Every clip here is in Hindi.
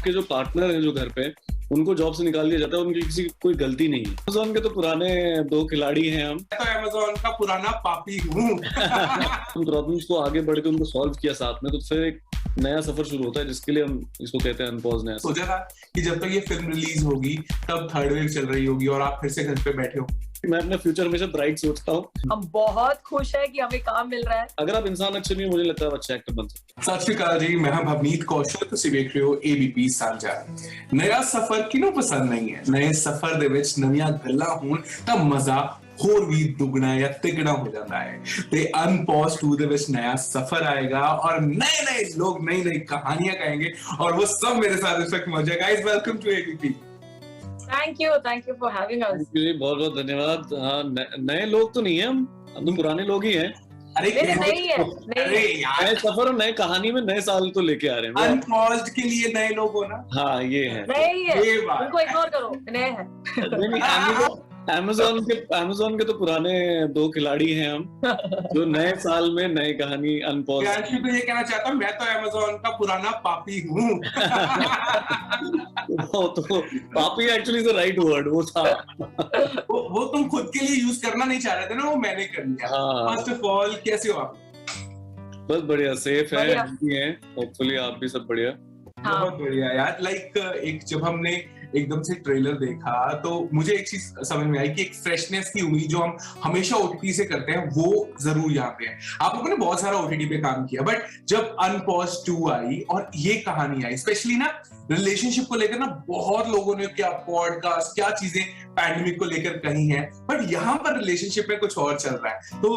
आपके जो पार्टनर है जो घर पे उनको जॉब से निकाल दिया जाता है, उनकी किसी कोई गलती नहीं है। अमेज़न के तो पुराने 2 खिलाड़ी हैं हम। मैं तो अमेज़न का पुराना पापी हूँ। उन प्रॉब्लम्स को आगे बढ़ के उनको सॉल्व किया साथ में, तो फिर एक नया सफर शुरू होता है जिसके लिए हम इसको कहते हैं अनपॉज नया। सोचा था कि जब तक ये फिल्म रिलीज होगी तब थर्ड वेव चल रही होगी और आप फिर से घर पे बैठे हो। मैं अपने फ्यूचर में से ब्राइट सोचता हूँ। हम बहुत खुश है कि हमें काम मिल रहा है। अगर आप इंसान अच्छे नहीं, मुझे लगता है अच्छा एक्टर बन सकते। सत श्री अकाल जी, मैं भवनीत कौशल, ਤੁਸੀਂ ਵੇਖ ਰਹੇ ਹੋ ABP ਸਾਂਝਾ। नया सफर किनों पसंद नहीं है। नए सफर ਦੇ ਵਿੱਚ ਨਵੀਆਂ ਗੱਲਾਂ ਹੋਣ ਤਾਂ ਮਜ਼ਾ ਹੋਰ ਵੀ ਦੁੱਗਣਾ ਜਾਂ ਤਿੱਗਣਾ ਹੋ ਜਾਂਦਾ ਹੈ। ਤੇ अनपॉज 2 ਦੇ ਵਿੱਚ नया सफर आएगा और नए नए लोग नई नई कहानियां कहेंगे और वो सब मेरे साथ इस वक्त मौजूद है। Guys, welcome to ABP। Thank you for having us. बहुत बहुत धन्यवाद। हाँ, नए लोग तो नहीं है हम तो पुराने लोग ही हैं। अरे नहीं है। अरे यार, नए सफर और नए कहानी में नए साल तो लेके आ रहे हैं। अनपॉज्ड के लिए नए लोग हो ना। हाँ, ये है। नहीं है, ये बात। उनको इग्नोर करो, नए हैं। अमेज़न के तो पुराने 2 खिलाड़ी हैं हम, जो नए साल में नई कहानी अनपॉज। तो ये कहना चाहता हूँ, मैं तो अमेज़न का पुराना पापी हूँ। तो पापी एक्चुअली द राइट वर्ड वो था। वो तुम खुद के लिए यूज करना नहीं चाह रहे थे ना, वो मैंने कर लिया। हाँ। फर्स्ट ऑफ ऑल, कैसे हो आप? बस बढ़िया, सेफ है, बढ़िया। हेल्दी हैं, होपफुली आप भी सब बढ़िया। हाँ। बहुत बढ़िया यार। लाइक एक जब हमने एकदम से ट्रेलर देखा तो मुझे एक चीज समझ में आई कि एक फ्रेशनेस की उम्मीद जो हम हमेशा OTT से करते हैं वो जरूर यहाँ पे है। आप लोगों ने बहुत सारा OTT पे काम किया, बट जब अनपॉज 2 आई और ये कहानी आई, स्पेशली ना रिलेशनशिप को लेकर ना बहुत लोगों ने क्या पॉडकास्ट, क्या चीजें पैंडेमिक को लेकर कही हैं, बट यहाँ पर रिलेशनशिप में कुछ और चल रहा है। तो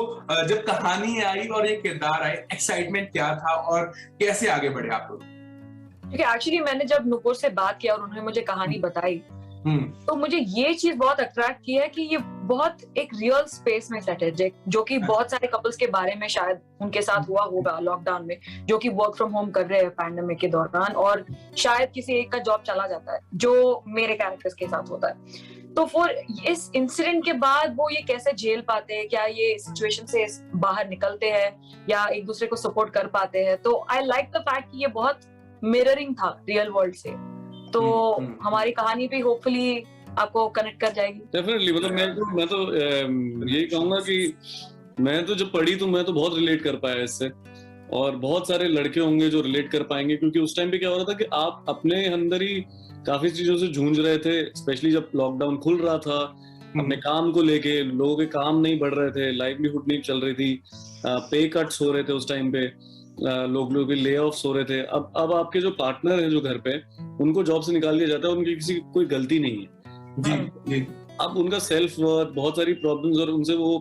जब कहानी आई और ये किरदार आए, एक्साइटमेंट क्या था और कैसे आगे बढ़े आप लोग? क्योंकि एक्चुअली मैंने जब नुपुर से बात किया और उन्होंने मुझे कहानी बताई, तो मुझे ये चीज बहुत अट्रैक्ट किया है कि ये बहुत एक रियल स्पेस में सेट है, जो कि बहुत सारे कपल्स के बारे में शायद उनके साथ हुआ होगा लॉकडाउन में, जो कि वर्क फ्रॉम होम कर रहे हैं पैंडेमिक के दौरान, और शायद किसी एक का जॉब चला जाता है, जो मेरे कैरेक्टर्स के साथ होता है। तो फिर इस इंसिडेंट के बाद वो ये कैसे झेल पाते हैं, क्या ये सिचुएशन से बाहर निकलते हैं या एक दूसरे को सपोर्ट कर पाते हैं। तो आई लाइक द फैक्ट कि ये बहुत मिररिंग था रियल वर्ल्ड से, तो हमारी कहानी भी होपफुली आपको कनेक्ट कर जाएगी। डेफिनेटली, मतलब मैं तो यही कहूंगा कि मैं तो जब पढ़ी तो मैं तो बहुत रिलेट कर पाया इससे, और बहुत सारे लड़के होंगे जो रिलेट कर पाएंगे, क्योंकि उस टाइम पे क्या हो रहा था कि आप अपने अंदर ही काफी चीजों से जूझ रहे थे, स्पेशली जब लॉकडाउन खुल रहा था। अपने काम को लेके लोगों के काम नहीं बढ़ रहे थे, लाइवलीहुड नहीं चल रही थी, पे कट्स हो रहे थे उस टाइम पे, लोगों के ले ऑफ्स हो रहे थे। अब आपके जो पार्टनर है जो घर पे उनको जॉब से निकाल दिया जाता है, उनकी किसी कोई गलती नहीं है। जी। अब उनका सेल्फ वर्थ, बहुत सारी प्रॉब्लम्स, और उनसे वो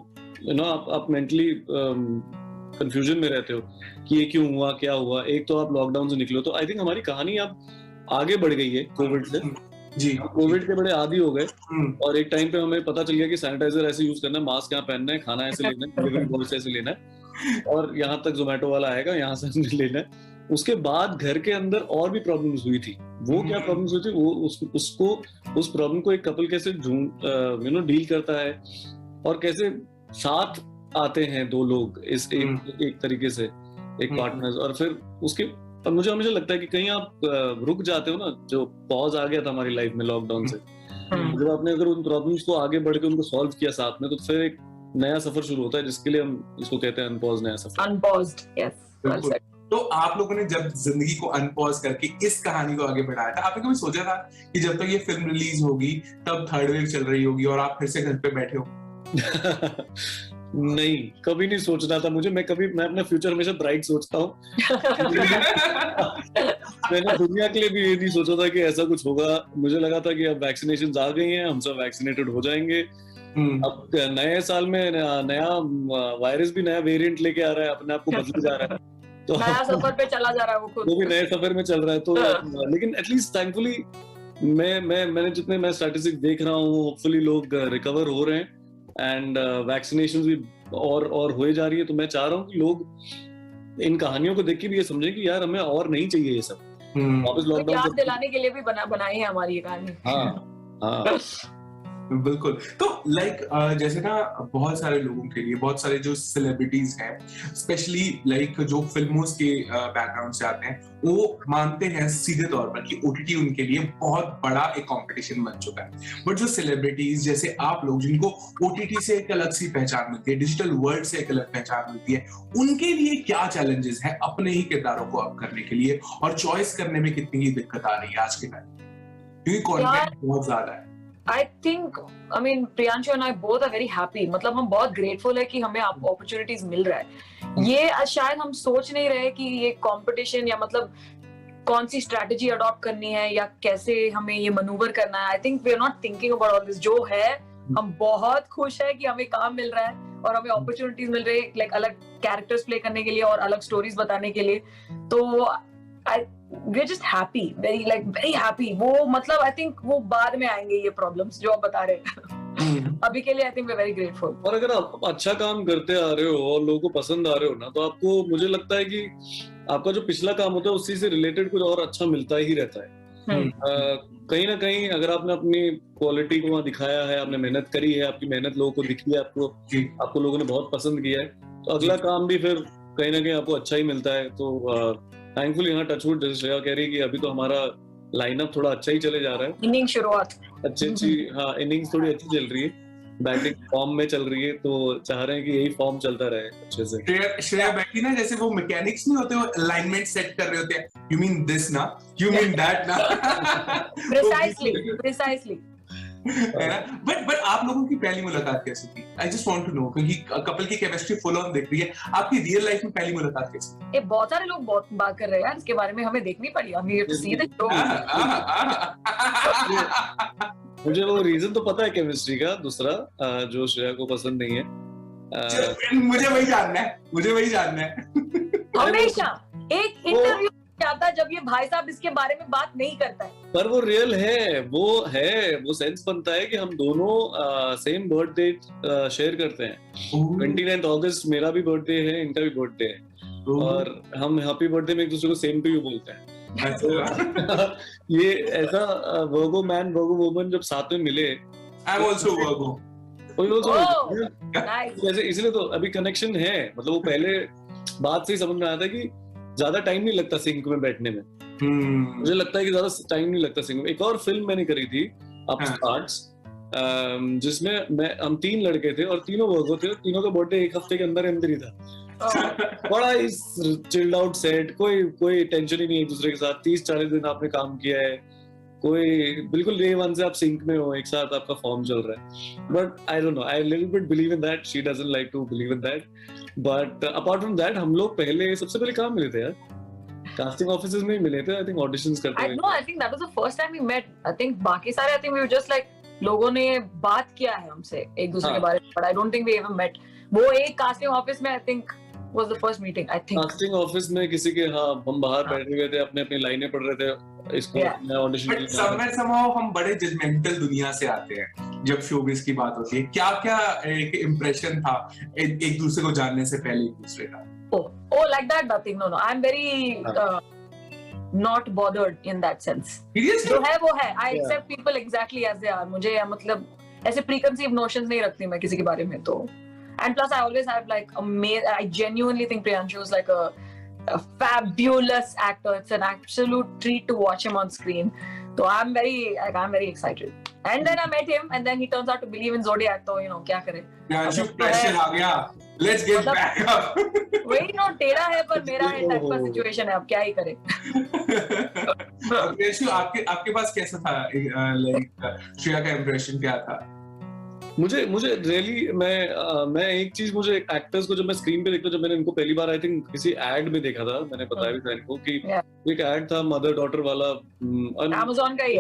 आप मेंटली कंफ्यूजन में रहते हो कि ये क्यों हुआ, क्या हुआ। एक तो आप लॉकडाउन से निकलो, तो आई थिंक हमारी कहानी अब आगे बढ़ गई है कोविड से। जी, कोविड के बड़े आदी हो गए, और एक टाइम पे हमें पता चल गया कि सैनिटाइजर ऐसे यूज करना है, मास्क यहाँ पहनना है, खाना ऐसे लेना है, डिलीवरी बॉय से ऐसे लेना है, और यहाँ तक जोमेटो वाला आएगा, यहाँ से हमने लेना है। उसके बाद घर के अंदर और भी प्रॉब्लम्स हुई थी। वो क्या प्रॉब्लम्स हुई थी, वो उस प्रॉब्लम को एक कपल कैसे डील करता है, और कैसे साथ आते हैं 2 लोग इस एक तरीके से, एक पार्टनर्स। और फिर उसके मुझे हमेशा लगता है कि कहीं आप रुक जाते हो ना, जो पॉज आ गया था हमारी लाइफ में लॉकडाउन से, जब आपने अगर उन प्रॉब्लम्स को आगे बढ़ के उनको सॉल्व किया साथ में, तो फिर एक नया सफर शुरू होता है जिसके लिए हम इसको कहते हैं अनपॉज नया सफर। अनपॉज्ड, यस। तो आप लोगों ने जब जिंदगी को अनपॉज करके इस कहानी को आगे बढ़ाया था, आपने कभी सोचा था कि जब तक ये फिल्म रिलीज होगी तब थर्ड वेव चल रही होगी और आप फिर से घर पे बैठे हो? नहीं, कभी नहीं सोचना था मुझे। मैं अपने फ्यूचर हमेशा ब्राइट सोचता हूँ। मैंने दुनिया के लिए भी ये नहीं सोचा था कि ऐसा कुछ होगा। मुझे लगा था कि अब वैक्सीनेशन आ गई हैं, हम सब वैक्सीनेटेड हो जाएंगे। अब नए साल में नया वायरस भी नया वेरिएंट लेके आ रहा है, अपने आप को बदल जा रहा है, तो नया सफर पे चला जा रहा है वो भी नए सफर में चल रहा है। तो लेकिन एटलीस्ट थैंकफुली मैंने जितने मैं स्टैटिस्टिक्स देख रहा हूँ, होपफुली लोग रिकवर हो रहे हैं, एंड वैक्सीनेशन भी और होए जा रही है। तो मैं चाह रहा हूँ कि लोग इन कहानियों को देख के भी ये समझें कि यार हमें और नहीं चाहिए ये सब। वापस लॉकडाउन याद दिलाने के लिए भी बनाई है हमारी ये कहानी। हाँ। बिल्कुल। तो लाइक जैसे ना बहुत सारे लोगों के लिए, बहुत सारे जो सेलिब्रिटीज हैं, स्पेशली लाइक जो फिल्मों के बैकग्राउंड से आते हैं, वो मानते हैं सीधे तौर पर कि ओटीटी उनके लिए बहुत बड़ा एक कंपटीशन बन चुका है। बट जो सेलिब्रिटीज जैसे आप लोग, जिनको ओटीटी से एक अलग सी पहचान मिलती है, डिजिटल वर्ल्ड से एक अलग पहचान मिलती है, उनके लिए क्या चैलेंजेस हैं अपने ही किरदारों को अप करने के लिए, और चॉइस करने में कितनी ही दिक्कत आ रही है आज के टाइम, क्योंकि कंटेंट बहुत ज्यादा है। I think, I mean, Priyanshu and I both are very happy. मतलब हम बहुत grateful है कि हमें opportunities मिल रहा है। ये शायद हम सोच नहीं रहे कि ये competition या मतलब कौन सी strategy adopt करनी है या कैसे हमें ये maneuver करना है। I think we are not thinking about all this. जो है, हम बहुत खुश है कि हमें काम मिल रहा है और हमें opportunities मिल रही है, like अलग characters play करने के लिए और अलग stories बताने के लिए। तो we're just happy, very happy. वो मतलब I think वो बाद में आएंगे ये problems जो आप बता रहे हैं। अभी के लिए I think we're very grateful. और अगर आप अच्छा काम करते आ रहे हो और लोगों को पसंद आ रहे हो ना, तो आपको, मुझे लगता है कि आपका जो पिछला काम होता है उसी से रिलेटेड कुछ और अच्छा मिलता ही रहता है। कहीं ना कहीं अगर आपने अपनी क्वालिटी को वहाँ दिखाया है, आपने मेहनत करी है, आपकी मेहनत लोगों को दिखी है, आपको लोगों ने बहुत पसंद किया है, तो अगला काम भी फिर कहीं ना कहीं आपको अच्छा ही मिलता है। तो थैंकफुल यहाँ टचवुड, जैसे श्रेया कह रही है कि अभी तो हमारा लाइनअप थोड़ा अच्छा ही चले जा रहा है। इनिंग शुरुआत अच्छी हाँ, इनिंग्स थोड़ी अच्छी चल रही है, बैटिंग फॉर्म में चल रही है, तो चाह रहे हैं कि यही फॉर्म चलता रहे अच्छे से। श्रेया बैठी ना, जैसे वो मैकेनिक्स नहीं होते, वो अलाइनमेंट सेट कर रहे होते हैं, यू मीन दिस ना, यू मीन दैट ना। प्रिसाइसली बट आप लोगों की पहली मुलाकात कैसी थी? I just want to know, क्योंकि कपल की केमिस्ट्री फुल ऑन दिख रही है, आपकी रियल लाइफ में पहली मुलाकात कैसी थी? ये बहुत सारे लोग बहुत बात कर रहे हैं यार इसके बारे में, हमें देखनी पड़ी, हम ये सीधे शो। मुझे वो रीजन तो पता है केमिस्ट्री का, दूसरा जो श्रेया को पसंद नहीं है। मुझे वही जानना है। हमेशा एक इंटरव्यू आता जब ये भाई साहब इसके बारे में बात नहीं करता है, पर वो रियल है, वो सेंस बनता है कि हम दोनों सेम बर्थडे शेयर करते हैं। 29 अगस्त मेरा भी बर्थडे है, इनका भी बर्थडे है, और हम हैप्पी बर्थडे में एक दूसरे को सेम टू यू बोलते हैं। ये ऐसा वर्गो मैन वर्गो वुमन जब साथ में मिले, आई एम आल्सो वर्गो, जैसे इसलिए तो अभी कनेक्शन है। मतलब वो पहले बात से ही समझ में आया था कि ज्यादा टाइम नहीं लगता सिंक में बैठने में। मुझे लगता है कि ज्यादा टाइम नहीं लगता सिंक में। एक और फिल्म मैंने करी थी अपस्टार्ट्स, जिसमें हम 3 लड़के थे और तीनों वर्गो थे, तीनों का बर्थडे एक हफ्ते के अंदर ही था। बड़ा ही चिल्ड आउट सेट, कोई टेंशन ही नहीं एक दूसरे के साथ। 30-40 दिन आपने काम किया है, कोई बिल्कुल डे 1 से आप सिंक में हो, एक साथ आपका फॉर्म चल रहा है। But I don't know, I little bit believe in that, she doesn't like to believe in that. But apart from that, हम लोग सबसे पहले कहाँ मिले थे यार? कास्टिंग ऑफिसेज में ही मिले थे, आई थिंक ऑडिशंस करते हैं। I think that was the first time we met. I think बाकी सारे, I think we were just like, लोगों ने बात किया है हमसे एक दूसरे के बारे में, but I don't think we ever met. वो एक कास्टिंग ऑफिस में I think was the first meeting, I think. Casting office में किसी के, हम बाहर बैठे हुए थे, अपने लाइनें पढ़ रहे थे, इसको ऑडिशन की। somehow हम बड़े जजमेंटल दुनिया से आते हैं जब शोबिज की बात होती है। क्या एक इंप्रेशन था एक दूसरे को जानने से पहले एक दूसरे का? Oh, like that, nothing. No, I'm very not bothered in that sense. जो है वो है. I accept people exactly as they are. मुझे मतलब ऐसे preconceived notions नहीं रखती मैं किसी के बारे में तो. And plus, I always have like I genuinely think Priyanshu is like a fabulous actor. It's an absolute treat to watch him on screen. So I'm very excited. And then I met him, and then he turns out to believe in Zodiac. So क्या करे? Priyanshu pressure आ गया. Let's get back up. वही ना, तेरा है पर मेरा है टाइप का सिचुएशन है, अब क्या ही करे. Priyanshu, आपके पास कैसा था? श्रेया का इम्प्रेशन क्या था? मुझे रियली मैं एक चीज, मुझे एक्टर्स को जब मैं स्क्रीन पे देखता हूँ, जब मैंने इनको पहली बार आई थिंक किसी एड में देखा था, मैंने बताया भी था इनको कि एक एड था मदर डॉटर वाला, अमेज़न का ही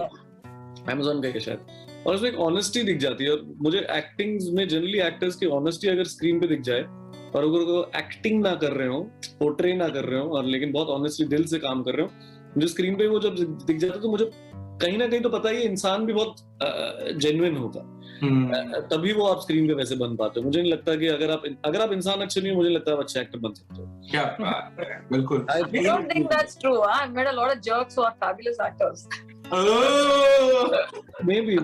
है शायद, और उसमें एक ऑनेस्टी दिख जाती है। और मुझे एक्टिंग में जनरली एक्टर्स की ऑनेस्टी अगर स्क्रीन पे दिख जाए, और अगर वो एक्टिंग ना कर रहे हो, पोर्ट्रे ना कर रहे हो, और लेकिन बहुत ऑनेस्टली दिल से काम कर रहे हो, मुझे स्क्रीन पे वो जब दिख जाता तो मुझे कहीं ना कहीं तो पता है ये इंसान भी बहुत जेन्युइन होगा, तभी वो आप स्क्रीन पे वैसे बन पाते हो। मुझे नहीं लगता कि अगर आप इंसान अच्छे नहीं हो, मुझे लगता है आप अच्छे एक्टर बन सकते हो। क्या बात है, बिल्कुल। I don't think that's true. I've met a lot of jerks who are fabulous actors. Maybe.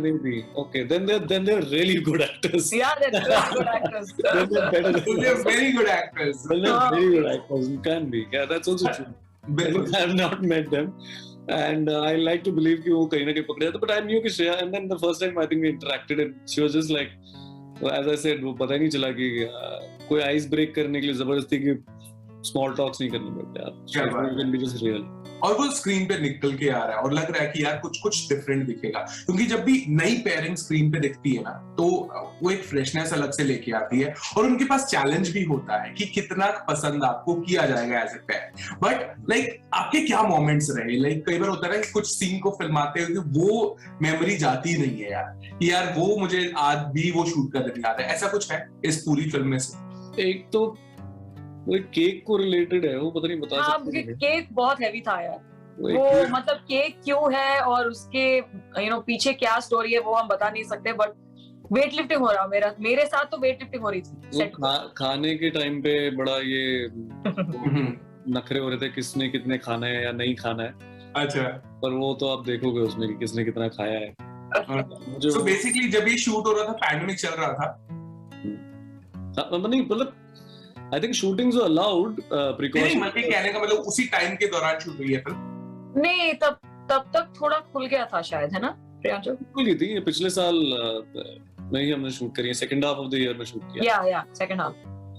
Okay, then they're really good actors. Yeah, they're good actors. Then they're better. They're very good actors. Then they're very good actors. Can be. Yeah, that's also true. I have not met them, and I like to believe कि वो कहीं ना कहीं पकड़े जाते. But I knew कि Shreya, and then the first time I think we interacted, and she was just like, as I said, वो पता ही नहीं चला कि कोई ice break करने के लिए जबरदस्ती की small talks नहीं करने पड़ते आप. You can be just real. और वो स्क्रीन पे निकल के आ रहा है और लग रहा है कि यार कुछ डिफरेंट दिखेगा, क्योंकि जब भी नई पेयरिंग स्क्रीन पे दिखती है ना तो वो एक फ्रेशनेस अलग से लेके आती है और उनके पास चैलेंज भी होता है कि कितना पसंद आपको किया जाएगा as a pair. But like आपके क्या मोमेंट्स रहे? लाइक कई बार होता है ना कि कुछ सीन को फिल्माते हुए वो मेमोरी जाती नहीं है यार वो मुझे आज भी वो शूट करने याद है. ऐसा कुछ है इस पूरी फिल्म में से? एक तो वो केक को रिलेटेड है, वो पता नहीं बता सकते. मुझे केक बहुत हैवी था यार. वो मतलब केक क्यों है और उसके पीछे क्या स्टोरी है वो हम बता नहीं सकते. बट वेट लिफ्टिंग हो रहा मेरे साथ तो वेट लिफ्टिंग हो रही थी. खाने के टाइम पे बड़ा ये नखरे हो रहे थे किसने कितने खाना है या नहीं खाना है. अच्छा. पर वो तो आप देखोगे उसमें कि किसने कितना खाया है. So basically जब ये शूट हो रहा था पैंडेमिक चल रहा था. नहीं मतलब I think shootings are allowed precautions. नहीं कहने का मतलब उसी टाइम के दौरान शूट हुई है फिल्म. नहीं तब तक थोड़ा खुल गया था शायद, है ना प्रियांशु? खुल गई थी. पिछले साल में ही हमने शूट करी है. Second half of the year में शूट किया. या सेकंड हाफ.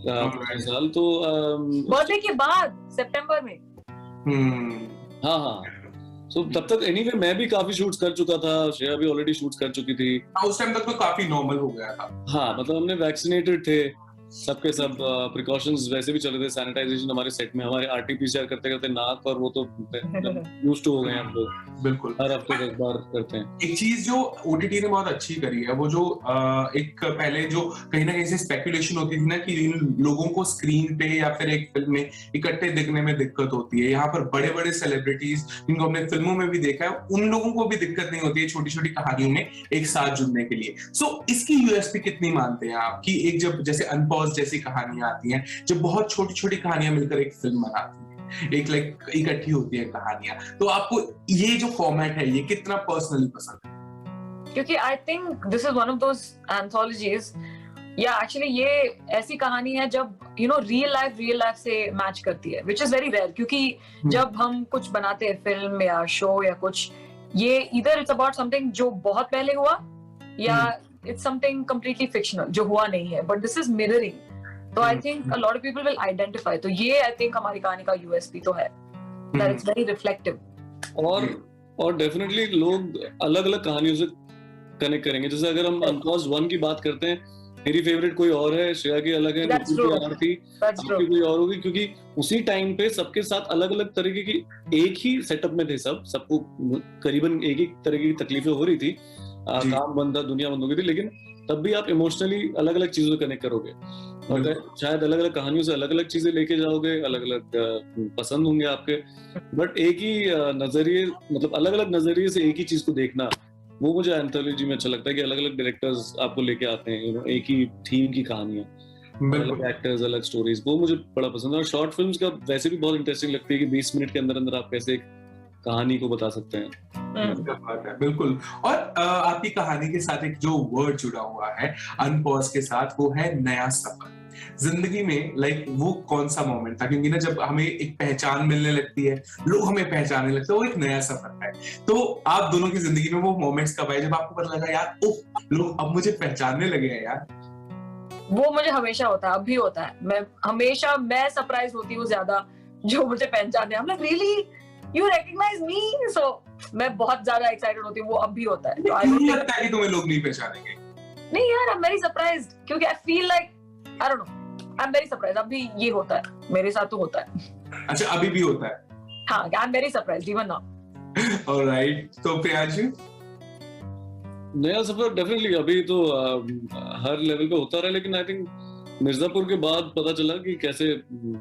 पिछले साल तो बर्थडे के बाद सितंबर में. हाँ. So तब तक anyway मैं भी काफी शूट्स कर चुका था. श्रेया भी ऑलरेडी शूट्स कर चुकी थी. उस टाइम तक तो काफी नॉर्मल हो गया था. हाँ मतलब हमने वैक्सीनेटेड थे सबके सब. प्रिकॉशंस वैसे भी चल रहे थे. सैनिटाइजेशन हमारे सेट में हमारे आरटीपीसीआर करते करते नाक और वो तो यूज्ड टू हो गए हम लोग. बिल्कुल हर हफ्ते एक बार करते हैं. एक चीज जो ओटीटी ने बहुत अच्छी करी है वो जो एक पहले जो कहीं ना कहीं से स्पेकुलेशन होती थी ना कि इन लोगों को स्क्रीन पे या फिर एक फिल्म में इकट्ठे दिखने में दिक्कत होती है. यहाँ पर बड़े बड़े सेलिब्रिटीज जिनको हमने फिल्मों में भी देखा है उन लोगों को भी दिक्कत नहीं होती है छोटी छोटी कहानियों में एक साथ जुड़ने के लिए. सो इसकी यूएसपी कितनी मानते हैं आप कि एक जब जैसे अनपॉज जैसी कहानियां आती हैं जब बहुत छोटी छोटी कहानियां मिलकर एक फिल्म बनाती है, एक लाइक इकट्ठी होती है कहानियां, तो आपको ये जो फॉर्मेट है ये कितना पर्सनली पसंद है? क्योंकि I think this is one of those anthologies या एक्चुअली ये ऐसी कहानी है जब रियल लाइफ से मैच करती है, विच इज वेरी रेयर. क्योंकि जब हम कुछ बनाते हैं फिल्म या शो या कुछ, ये इधर इट्स अबाउट समथिंग जो बहुत पहले हुआ या it's something completely fictional जो हुआ नहीं है. But this is mirroring. तो I think a lot of people will identify. तो ये I think हमारी कहानी का USP तो है that it's very reflective. और definitely लोग अलग अलग कहानियों से कनेक्ट करेंगे. जैसे अगर हम Unpaused 1 की बात करते हैं, मेरी फेवरेट कोई और है, श्रेया की अलग है, आपकी कोई और होगी, क्योंकि उसी टाइम पे सबके साथ अलग अलग तरीके की एक ही सेटअप में थे. सबको करीबन एक ही तरह की तकलीफें हो रही थी. काम बंद था, दुनिया बंद हो गई थी, लेकिन तब भी आप इमोशनली अलग अलग चीजों से कनेक्ट करोगे और शायद अलग अलग कहानियों से अलग अलग चीजें लेके जाओगे, अलग अलग पसंद होंगे आपके. बट एक ही नजरिए मतलब अलग अलग नजरिए से एक ही चीज को देखना, वो मुझे एंथोलॉजी में अच्छा लगता है कि अलग अलग डायरेक्टर्स आपको लेके आते हैं एक ही थीम की कहानियां, अलग एक्टर्स, अलग स्टोरीज. वो मुझे बड़ा पसंद है. और शॉर्ट फिल्म्स का वैसे भी बहुत इंटरेस्टिंग लगती है कि 20 मिनट के अंदर अंदर आप कैसे एक कहानी को बता सकते हैं. बिल्कुल. और आपकी कहानी के साथ एक जो वर्ड जुड़ा हुआ है अनपॉज के साथ, वो है नया सफर. जिंदगी में लाइक वो कौन सा मोमेंट था? क्योंकि ना जब हमें एक पहचान मिलने लगती है, लोग हमें पहचानने लगते हैं, वो एक नया सफर है. तो आप दोनों की जिंदगी में वो मोमेंट्स कब आए जब आपको पता लगा यार ओह लोग अब मुझे पहचानने लगे हैं यार? वो मुझे हमेशा होता है, अब भी होता है. मैं सरप्राइज होती हूँ ज्यादा जो मुझे पहचाने. I'm like really you recognize me? So मैं बहुत ज्यादा एक्साइटेड होती हूँ. वो अब भी होता है. क्यों लगता है कि तुम्हें लोग नहीं पहचानेंगे? नहीं यार, I'm very surprised क्योंकि I feel like I don't know, I'm very surprised. अभी ये होता है, मेरे साथ तो होता है. अच्छा, अभी भी होता है? हाँ, I'm very surprised even now. Alright, तो प्रियांशु? नया सफर डेफिनेटली अभी तो हर लेवल पे होता रहा, लेकिन आई थिंक मिर्जापुर के बाद पता चला कि कैसे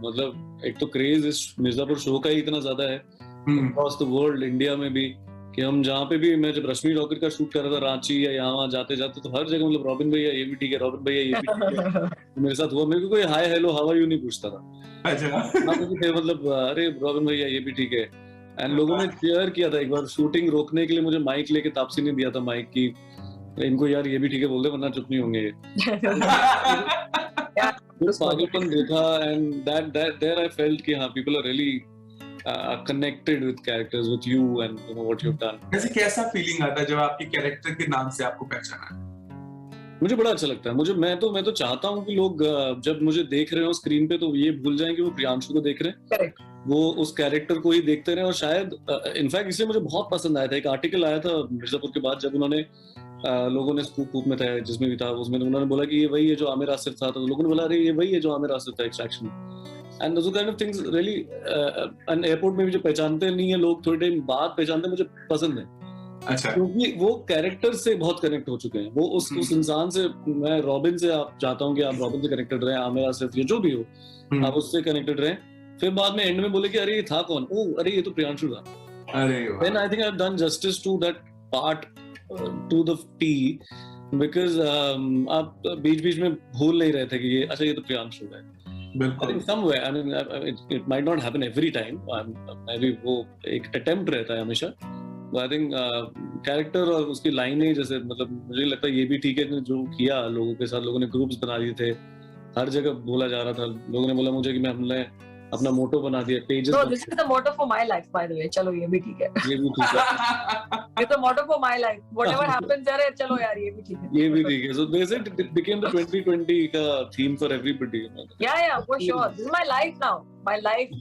मतलब एक तो क्रेज इस मिर्जापुर शो का ही इतना ज्यादा है अक्रॉस द वर्ल्ड, इंडिया में भी, कि हम जहाँ पे भी, मैं जब रश्मि रॉकेट का शूट कर रहा था रांची या यहाँ जाते जाते तो हर जगह मतलब रॉबिन भैया ये भी ठीक है, रॉबिन भैया ये भी ठीक है. मेरे साथ हुआ, मेरे को कोई hi hello how are you नहीं पूछता था. अच्छा थे मतलब अरे रॉबिन भैया ये भी ठीक है. एंड लोगों ने चेयर किया था। एक बार शूटिंग रोकने के लिए मुझे माइक लेके तापसी ने दिया था माइक की, इनको यार ये भी ठीक है बोल दे वरना चुप नहीं होंगे ये। पागलपन देखा and that there I felt कि हाँ people are really connected with characters, with you and you know what you've done. वैसे कैसा फीलिंग आता है जब आपके कैरेक्टर के नाम से आपको पहचाना? मुझे बड़ा अच्छा लगता है। मैं तो चाहता हूँ कि लोग जब मुझे देख रहे हो स्क्रीन पे तो ये भूल जाएं कि वो प्रियांशु को देख रहे हैं। Correct. वो उस कैरेक्टर को ही देखते रहे। और शायद इनफैक्ट इसलिए मुझे बहुत पसंद आया था, एक आर्टिकल आया था मिर्जापुर के बाद जब उन्होंने लोगों ने स्कूप में था जिसमें भी था उसमें उन्होंने बोला कि ये वही है जो आमिर आसिफ था, तो लोगों ने बोला अरे ये वही है जो आमिर आसिफ था extraction. And those kind of things really airport में भी जो पहचानते नहीं है लोग थोड़ी टाइम बाद पहचानते हैं, मुझे पसंद है। अच्छा। क्योंकि वो कैरेक्टर से बहुत कनेक्ट हो चुके हैं। वो उस इंसान से, मैं रॉबिन से आप चाहता हूँ कि आप रॉबिन से कनेक्टेड रहे, आमिर आसिफ या जो भी हो आप उससे कनेक्टेड रहे। फिर बाद में एंड में बोले कि अरे ये था कौन, ओ अरे ये तो प्रियांशु था। अरे then I think I have done justice to that part to the T, because आप बीच बीच में भूल नहीं रहे थे कि ये अच्छा ये तो प्रियांशु है। I think somewhere, I mean, it might not happen every time. Maybe वो एक attempt रहता है हमेशा। But I think character और उसकी लाइनें जैसे मतलब मुझे लगता है ये भी ठीक है जो किया लोगों के साथ। लोगों ने ग्रुप्स बना दिए थे, हर जगह बोला जा रहा था। लोगों ने बोला मुझे कि हमने अपना मोटो बना दिया, pages. No, this is the motto for my life, by the way. चलो ये भी ठीक है। ये भी ठीक है। ये तो motto for my life. Whatever happens, अरे चलो यार ये भी ठीक है। ये भी ठीक है। So they said it became the 2020 का theme for everybody. Yeah, for sure. This is my life now. My life.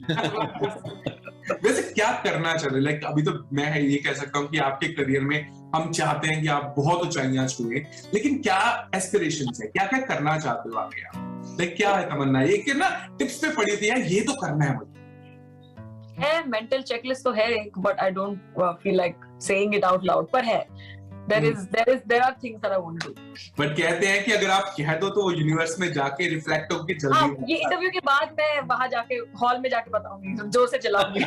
वैसे क्या करना चाहते? लाइक अभी तो मैं ये कह सकता हूँ कि आपके करियर में हम चाहते हैं कि आप बहुत ऊंचाइयां छुए, लेकिन क्या एस्पिरेशंस है, क्या क्या करना चाहते हो आगे आप? लाइक क्या है तमन्ना? ये कि ना टिप्स पे पड़ी थी यार ये तो करना है मुझे। है मेंटल चेकलिस्ट तो है एक, but I don't feel like saying it out loud, पर है there are things that I want to do. But कहते हैं कि अगर आप कह दो तो यूनिवर्स में जाके रिफ्लेक्ट होके जल्दी। ये इंटरव्यू के बाद मैं वहां जाके हॉल में जाके बताऊंगी, जोर से चलाऊंगी।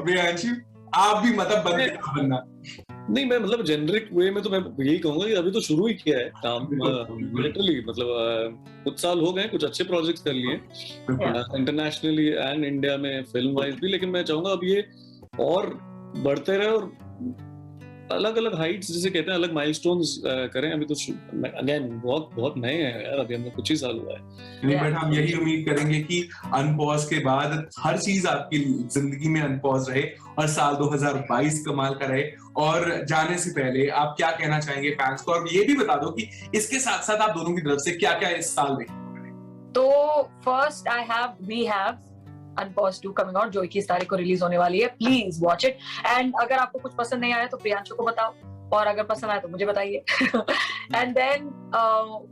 प्रियांशु आप भी मतलब बनना नहीं, मैं मतलब जेनरिक वे में तो मैं यही कहूंगा कि अभी तो शुरू ही किया है काम। लिटरली मतलब कुछ साल हो गए, कुछ अच्छे प्रोजेक्ट्स कर लिए इंटरनेशनली एंड इंडिया में फिल्म वाइज भी, लेकिन मैं चाहूंगा अब ये और बढ़ते रहे और अलग अलग हाइट्स जिसे कहते हैं, अलग माइलस्टोन्स करें। अभी तो अगेन बहुत नए हैं यार, अभी हमें कुछ ही साल हुआ है। बट हम यही उम्मीद करेंगे कि अनपॉज के बाद हर चीज आपकी जिंदगी में अनपॉज रहे और साल 2022 कमाल का रहे। और जाने से पहले आप क्या कहना चाहेंगे फैंस को, और ये भी बता दो कि इसके साथ साथ आप दोनों की तरफ से क्या क्या इस साल देखेंगे? तो first we have Unpause 2 coming out, जो 21 तारीख को रिलीज होने वाली है। Please watch it. एंड अगर आपको कुछ पसंद नहीं आया तो प्रियांशु को बताओ, और अगर पसंद आया तो मुझे बताइए। एंड देन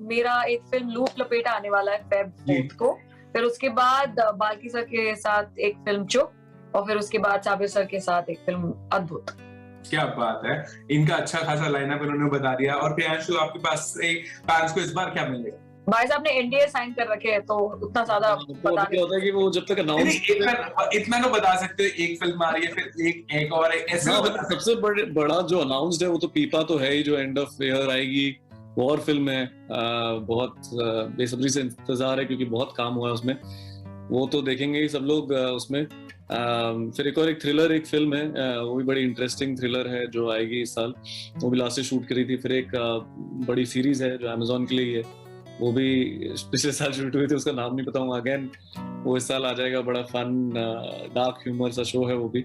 मेरा एक फिल्म लूप लपेटा आने वाला है Feb 4 को। फिर उसके बाद बाल्की सर के साथ एक फिल्म चुप, और फिर उसके बाद साबिर सर के साथ एक फिल्म अद्भुत। क्या बात है, इनका अच्छा खासा लाइनअप इन्होंने बता दिया। और प्रियांशु आपके पास फैंस को इस बार क्या मिलेगा? भाई साहब ने एनडीए साइन कर रखे हैं तो उतना ज्यादा पता नहीं होता है कि वो जब तक अनाउंस इतना तो बता सकते हो, एक फिल्म आ रही है फिर एक और ऐसे। सबसे बड़ा जो अनाउंस्ड है वो तो पीपा तो है ही, जो एंड ऑफ ईयर आएगी। वो और फिल्म है, बहुत बेसब्री से इंतजार है क्योंकि बहुत काम हुआ है उसमें, वो तो देखेंगे ही सब लोग उसमें। फिर एक और एक थ्रिलर एक फिल्म है, वो भी बड़ी इंटरेस्टिंग थ्रिलर है जो आएगी इस साल, वो भी लास्ट से शूट करी थी। फिर एक बड़ी सीरीज है जो अमेजोन के लिए है, वो भी पिछले साल शूट हुई थी, उसका नाम नहीं बताऊंगा। अगेन वो इस साल आ जाएगा, बड़ा फन डार्क ह्यूमर सा शो है वो भी।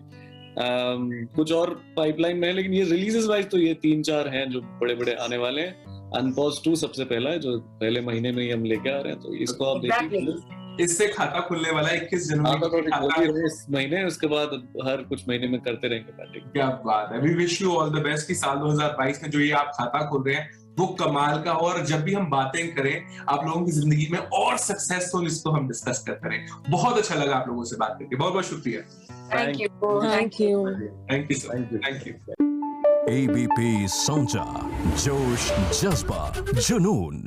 कुछ और पाइपलाइन में है, लेकिन ये रिलीजेस वाइज तो ये 3-4 हैं जो बड़े बड़े आने वाले हैं। अनपॉज 2 सबसे पहला है जो पहले महीने में ही हम लेके आ रहे हैं, तो इसको आप देखिए। इससे खाता खुलने वाला 21 जनवरी इस महीने, उसके बाद हर कुछ महीने में करते रहेंगे। क्या बात है। We wish you all the best कि साल 2022 में जो ये आप खाता खोल रहे हैं वो कमाल का हो, और जब भी हम बातें करें आप लोगों की जिंदगी में और सक्सेस हो इसको हम डिस्कस करते रहें। बहुत अच्छा लगा आप लोगों से बात करके, बहुत बहुत शुक्रिया। Thank you. ABP Sonja, जोश जज्बा जुनून।